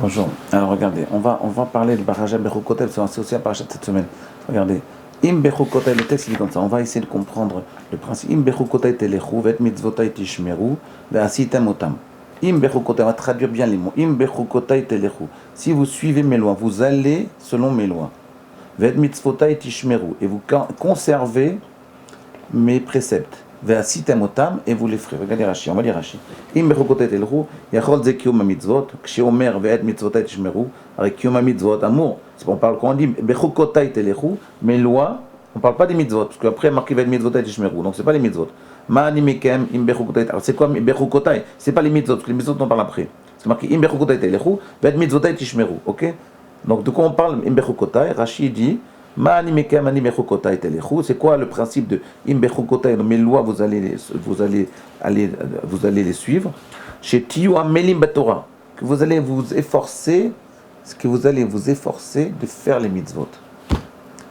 Bonjour. Alors regardez, on va parler de Baraja Bechukotel, c'est aussi à Parashat cette semaine. Regardez. Im Bechukotel, le texte il est comme ça. On va essayer de comprendre le principe. Im Bechukotel telechu, vet mitzvotai tishmeru, ve'asitem otam. Im Bechukotel, on va traduire bien les mots. Im Bechukotel telechu. Si vous suivez mes lois, vous allez selon mes lois. Vet mitzvotai tishmeru. Et vous conservez mes préceptes. Ve'asitem otam, et vous les ferez. Regardez Rashi, on va lire Rashi. Im bechukotet elchu, yachol ze kiyum mitzvot, ksheomer ve'et mitzvotai tishmeru, avec kiyum mitzvot, amour. C'est pour on parle quand on dit bechukotai telechu, mes lois, on parle pas des mitzvot, parce qu'après marqué ve'et mitzvotai tishmeru, donc c'est pas les mitzvot. Ma'ani mekem im bechukotai, alors c'est quoi bechukotai? C'est pas les mitzvot, parce que les mitzvot on parle après. C'est marqué im bechukotai telechu, ve'et mitzvotai tishmeru, ok? Donc de quoi on parle im bechukotai? Rashi dit c'est quoi le principe de Imbechukotai? Mes lois, vous allez les suivre. Chez Tiyu Amelim Batora, que vous allez vous efforcer, de faire les mitzvot.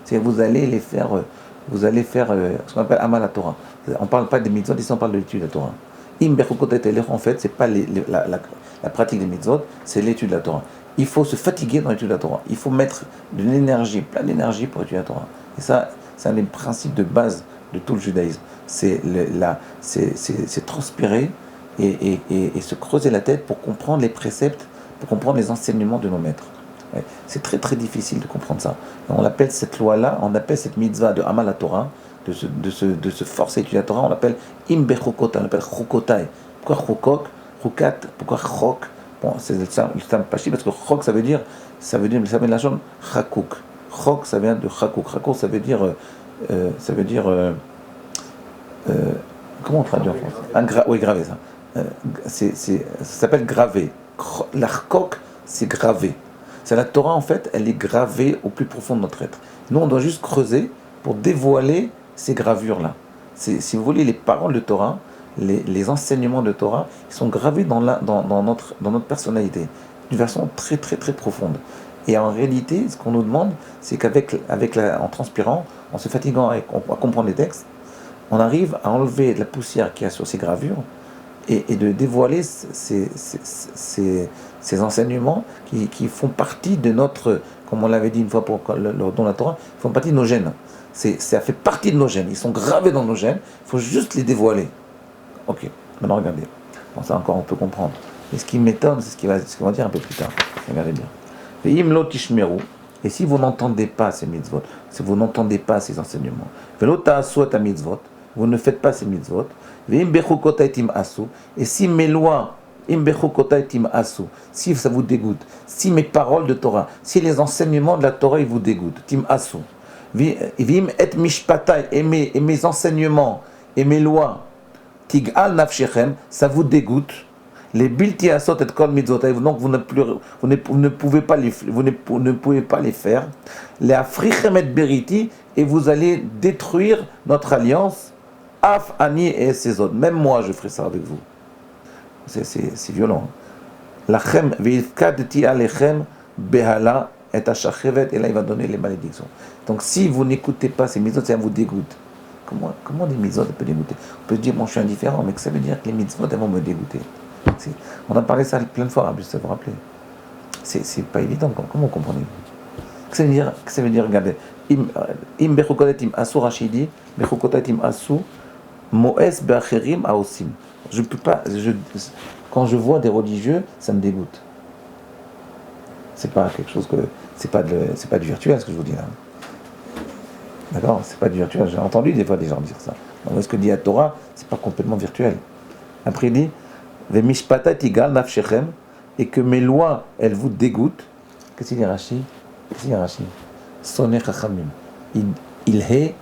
C'est vous allez les faire, ce qu'on appelle Amal Torah. On ne parle pas des mitzvot, ici on parle de l'étude de la Torah. Imbechukotai en fait, c'est pas la pratique des mitzvot, c'est l'étude de la Torah. Il faut se fatiguer dans l'étude de la Torah. Il faut mettre de l'énergie, plein d'énergie pour étudier la Torah. Et ça, c'est un des principes de base de tout le judaïsme. C'est transpirer et se creuser la tête pour comprendre les préceptes, pour comprendre les enseignements de nos maîtres. Ouais. C'est très très difficile de comprendre ça. On appelle cette loi-là, on appelle cette mitzvah de Amal Torah, de se forcer à étudier la Torah, on l'appelle Imbechukotai, on l'appelle Chukotai. Pourquoi Chukok? Chukat? Pourquoi Chok? Bon, c'est le terme pachi parce que chok ça veut dire de la chose chakouk. Chok ça vient de chakouk. Chakouk ça veut dire comment on traduit en français? Oui, gravé ça. Ça s'appelle gravé. L'archok c'est gravé. C'est la Torah en fait, elle est gravée au plus profond de notre être. Nous on doit juste creuser pour dévoiler ces gravures là. Si vous voulez les paroles de Torah. Les enseignements de Torah, ils sont gravés dans notre personnalité, d'une façon très très très profonde. Et en réalité, ce qu'on nous demande, c'est en transpirant, en se fatiguant à comprendre les textes, on arrive à enlever la poussière qu'il y a sur ces gravures et de dévoiler ces enseignements qui font partie de notre, comme on l'avait dit une fois dans la Torah, ils font partie de nos gènes. Ça fait partie de nos gènes, ils sont gravés dans nos gènes, il faut juste les dévoiler. Ok, maintenant regardez. Bon, ça encore on peut comprendre. Mais ce qui m'étonne, c'est ce qu'on va dire un peu plus tard. Regardez bien. Et si vous n'entendez pas ces mitzvot, si vous n'entendez pas ces enseignements, vous ne faites pas ces mitzvot, et si mes lois, si ça vous dégoûte, si mes paroles de Torah, si les enseignements de la Torah ils vous dégoûtent, et mes enseignements et mes lois, Tigal nafshechem, ça vous dégoûte. Les bilti asot et kol mitzvot, donc vous ne pouvez pas les faire. Les africhem et beriti, et vous allez détruire notre alliance. Af ani et ses autres. Même moi, je ferai ça avec vous. C'est violent. Lachem ve'ifkadti alechem behala et achachevet, et là il va donner les malédictions. Donc si vous n'écoutez pas ces mitzvot, ça vous dégoûte. Comment des mitzvot peuvent dégoûter? On peut se dire, bon, je suis indifférent, mais que ça veut dire que les mitzvot elles vont me dégoûter. On a parlé ça plein de fois, juste à vous rappeler. C'est pas évident, comment comprenez-vous? Que ça veut dire, regardez, im bechukotet im asu rachidi, bechukotet im asu, moes beacherim aosim. Je peux pas, quand je vois des religieux, ça me dégoûte. C'est pas quelque chose que, c'est pas du virtuel ce que je vous dis là. D'accord, c'est pas du virtuel. J'ai entendu des fois des gens dire ça. Donc, ce que dit la Torah, c'est pas complètement virtuel. Après, il dit Vemishpata tigal nafshechem, et que mes lois, elles vous dégoûtent. Qu'est-ce qu'il dit Rashi? Sonne chachamim. Il hait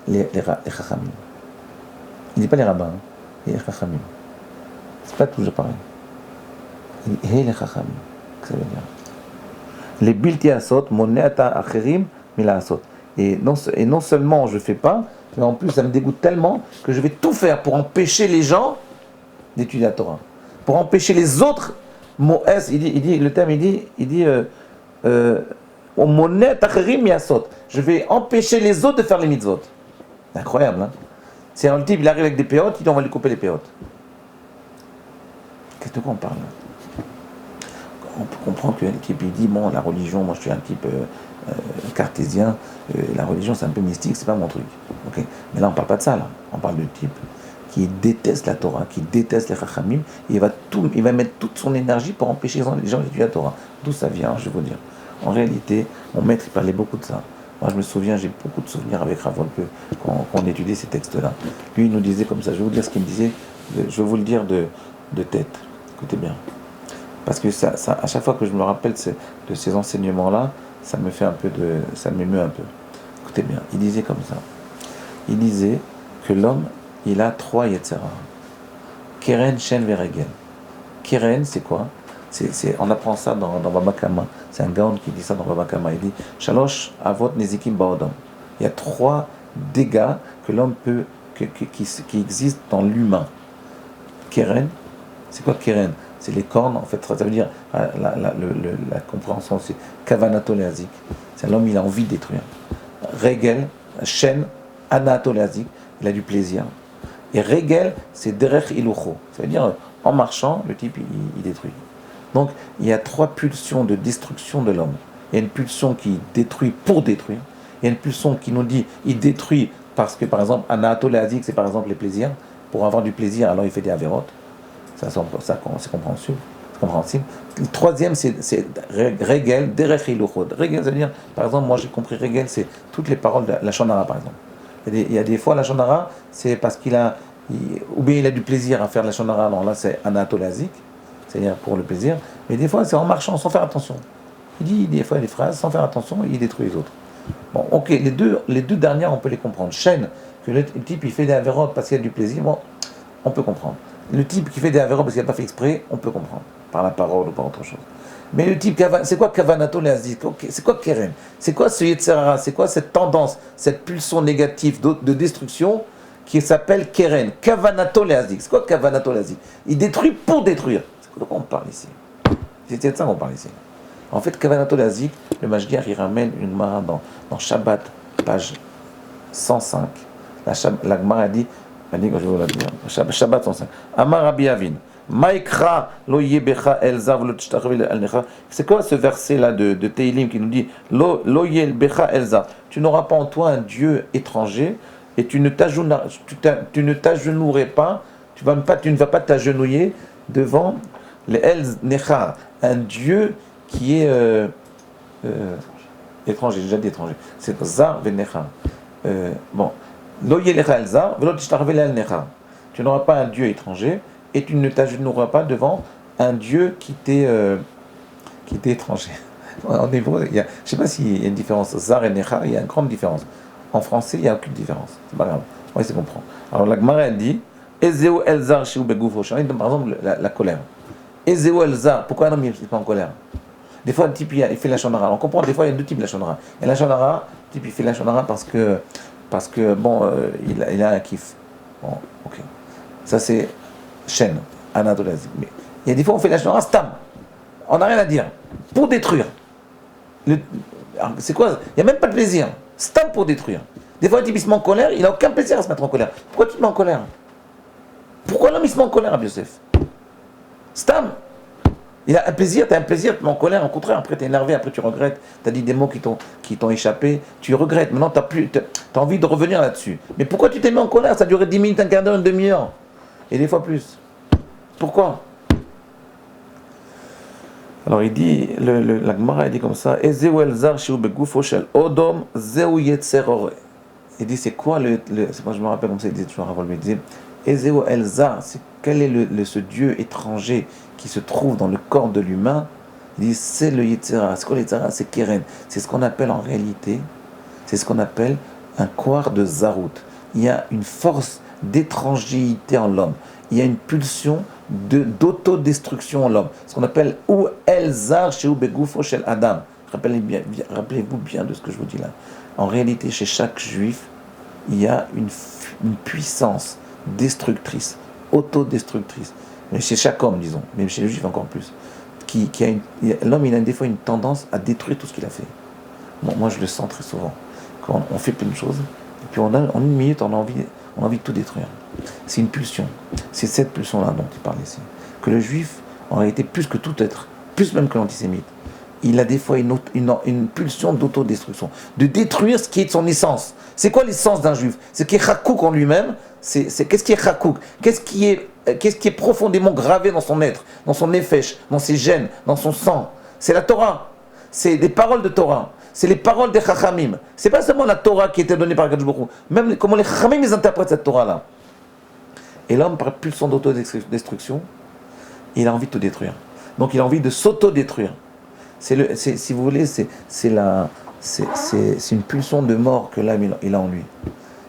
les chachamim. Il dit pas les rabbins, les chachamim. C'est pas toujours pareil. Il hait les chachamim. Qu'est-ce que ça veut dire? Les bilti asot, moneata acherim, mila asot. Et non seulement je ne fais pas, mais en plus ça me dégoûte tellement que je vais tout faire pour empêcher les gens d'étudier la Torah. Pour empêcher les autres, le terme il dit je vais empêcher les autres de faire les mitzvot. C'est incroyable, hein? C'est un type, il arrive avec des péotes, il dit on va lui couper les péotes. Qu'est-ce de quoi on parle là? on peut comprendre que type il dit bon, la religion, moi je suis un type cartésien, la religion c'est un peu mystique, c'est pas mon truc. Okay. Mais là on parle pas de ça, là. On parle de type qui déteste la Torah, qui déteste les Chachamim, il va mettre toute son énergie pour empêcher les gens d'étudier la Torah. D'où ça vient, je vais vous dire. En réalité, mon maître il parlait beaucoup de ça. Moi je me souviens, j'ai beaucoup de souvenirs avec Ravon qu'on étudiait ces textes-là. Lui il nous disait comme ça, je vais vous dire ce qu'il me disait, je vais vous le dire de tête. Écoutez bien. Parce que ça, à chaque fois que je me rappelle de ces enseignements-là, ça me fait un peu ça m'émeut un peu. Écoutez bien, il disait comme ça. Il disait que l'homme, il a 3 Yetzera. Keren, Shen, Veregel. Keren, c'est quoi? On apprend ça dans Baba Kama. C'est un Gaon qui dit ça dans Baba Kama. Il dit Shalosh Avot Nezikim Baodam. Il y a 3 dégâts que l'homme peut, qui existent dans l'humain. Keren, c'est quoi Keren? C'est les cornes, en fait, ça veut dire, la compréhension, c'est Kavanato-Leazik. C'est l'homme, il a envie de détruire. Regel, Shen, Anato-Leazik, il a du plaisir. Et Regel, c'est Derech Ilucho. Ça veut dire, en marchant, le type, il détruit. Donc, il y a 3 pulsions de destruction de l'homme. Il y a une pulsion qui détruit pour détruire. Il y a une pulsion qui nous dit, il détruit parce que, par exemple, Anato-Leazik, c'est par exemple les plaisirs. Pour avoir du plaisir, alors il fait des avérotes. Ça c'est compréhensible. Le troisième, c'est Regel, Derech Iluchod. Regel, ça veut dire, par exemple, moi j'ai compris Regel, c'est toutes les paroles de la Shonara, par exemple. Il y a des fois, la Shonara, c'est parce ou bien il a du plaisir à faire la Shonara, alors là c'est Anatolazik, c'est-à-dire pour le plaisir, mais des fois c'est en marchant, sans faire attention. Il dit des fois des phrases, sans faire attention, il détruit les autres. Bon, ok, les deux dernières, on peut les comprendre. Chaîne, que le type il fait des avérotes parce qu'il y a du plaisir, bon, on peut comprendre. Le type qui fait des avérotes parce qu'il n'a pas fait exprès, on peut comprendre, par la parole ou par autre chose. Mais le type, c'est quoi Kavanato Leazik? C'est quoi Keren? C'est quoi ce Yetzerara? C'est quoi cette tendance, cette pulsion négative de destruction qui s'appelle Keren? Kavanato Leazik. C'est quoi Kavanato Leazik? Il détruit pour détruire. C'est de quoi on parle ici? C'est de ça qu'on parle ici. En fait, Kavanato Leazik, le Mashgiach, il ramène une Gemara dans Shabbat, page 105. La Gemara dit, je vais vous la dire, Shabbat 105. Amar Rabbi Avin. Maikra lo yebecha elza v'lo tishtachav el necha. C'est quoi ce verset là de Teilim qui nous dit lo yebecha elza? Tu n'auras pas en toi un dieu étranger et tu ne t'agenouilleras pas, tu ne vas pas t'agenouiller devant le el necha, un dieu qui est étranger. J'ai déjà dit étranger. C'est zar venecha. Bon, lo yebecha elza v'lo tishtachav el necha. Tu n'auras pas un dieu étranger et tu ne t'agenouilleras pas devant un Dieu qui t'est étranger. En hébreu, je ne sais pas s'il y a une différence. Zar et Necha, il y a une grande différence. En français, il n'y a aucune différence. C'est pas grave. On va essayer de comprendre. Alors la Gemara, elle dit Ezeu elzar shiu begoufo. Par exemple, la colère. Ezeu elzar. Pourquoi un homme n'est pas en colère? Des fois, le type, il fait la shonara. On comprend, des fois, il y a deux types de la shonara. Et la shonara, le type, il fait la shonara parce que bon, il a un kiff. Bon, ok. Ça, c'est chaîne, Anatolazie. Mais il y a des fois on fait la shonara stam. On n'a rien à dire. Pour détruire. C'est quoi? Il n'y a même pas de plaisir. Stam pour détruire. Des fois, le type il se met en colère, il n'a aucun plaisir à se mettre en colère. Pourquoi tu te mets en colère? Pourquoi l'homme il se met en colère, Rabbi Yosef? Stam. Il a un plaisir, tu as un plaisir, tu te mets en colère, au contraire, après tu es énervé, après tu regrettes, tu as dit des mots qui t'ont échappé, tu regrettes, maintenant tu as envie de revenir là-dessus. Mais pourquoi tu t'es mis en colère? Ça a duré 10 minutes, un quart d'heure, une demi-heure. Et des fois plus. Pourquoi? Alors il dit, la Gemara dit comme ça, il dit c'est quoi moi je me rappelle comme ça, il dit toujours avant il dit Ezeu Elzar, quel est ce Dieu étranger qui se trouve dans le corps de l'humain? Il dit c'est le Yetzera. C'est quoi le Yetzera? C'est Keren. C'est ce qu'on appelle en réalité, c'est ce qu'on appelle un quart de Zarout. Il y a une force d'étrangéité en l'homme. Il y a une pulsion d'autodestruction en l'homme. Ce qu'on appelle ou elzar chez Begoufo chez Adam. Rappelez-vous bien de ce que je vous dis là. En réalité, chez chaque juif, il y a une puissance destructrice, autodestructrice. Mais chez chaque homme, disons, même chez les juifs encore plus. L'homme, il a des fois une tendance à détruire tout ce qu'il a fait. Bon, moi, je le sens très souvent. Quand on fait plein de choses, et puis en une minute, on a envie de tout détruire. C'est une pulsion. C'est cette pulsion-là dont il parle ici. Que le juif, en réalité, plus que tout être, plus même que l'antisémite, il a des fois une pulsion d'autodestruction, de détruire ce qui est de son essence. C'est quoi l'essence d'un juif? Ce qui est chakouk en lui-même, qu'est-ce qui est chakouk? Qu'est-ce qui est profondément gravé dans son être, dans son nefesh, dans ses gènes, dans son sang? C'est la Torah, c'est des paroles de Torah, c'est les paroles des Chachamim. C'est pas seulement la Torah qui était donnée par Kadosh Baruch Hu, même comment les Chachamim ils interprètent cette Torah-là. Et l'homme, par pulsion d'autodestruction, il a envie de tout détruire. Donc il a envie de s'auto-détruire. Si vous voulez, c'est une pulsion de mort que l'homme il a en lui.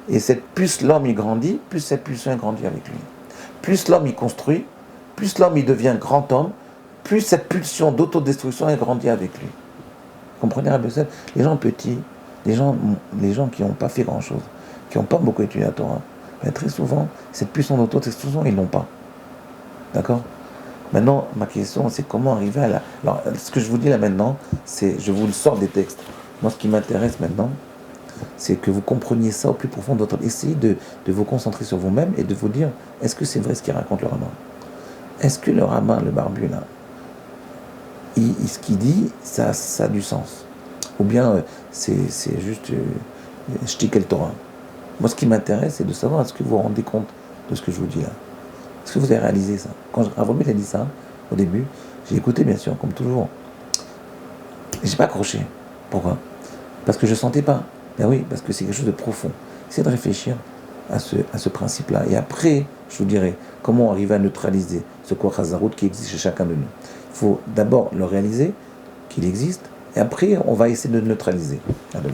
Et plus l'homme il grandit, plus cette pulsion grandit avec lui. Plus l'homme il construit, plus l'homme il devient grand homme, plus cette pulsion d'autodestruction elle grandit avec lui. Vous comprenez, Rabbi Yosef? Les gens petits, les gens qui n'ont pas fait grand-chose, qui n'ont pas beaucoup étudié la Torah, mais très souvent, cette pulsion d'autodestruction, ils ne l'ont pas. D'accord? Maintenant, ma question, c'est comment arriver à la... Alors, ce que je vous dis là maintenant, je vous le sors des textes. Moi, ce qui m'intéresse maintenant, c'est que vous compreniez ça au plus profond de votre... Essayez de vous concentrer sur vous-même et de vous dire, est-ce que c'est vrai ce qu'il raconte le rabbin? Est-ce que le rabbin, le barbu, là, ce qu'il dit, ça a du sens? Ou bien, c'est juste... Shtikel Torah. Moi, ce qui m'intéresse, c'est de savoir, est-ce que vous vous rendez compte de ce que je vous dis là? Est-ce que vous avez réalisé ça? Quand Rav-Omid a dit ça, au début, j'ai écouté bien sûr, comme toujours. Et j'ai pas accroché. Pourquoi? Parce que je sentais pas. Ben oui, parce que c'est quelque chose de profond. Essayez de réfléchir à ce principe-là. Et après, je vous dirai comment arriver à neutraliser ce Koach HaZarut qui existe chez chacun de nous. Il faut d'abord le réaliser, qu'il existe, et après, on va essayer de le neutraliser. À demain.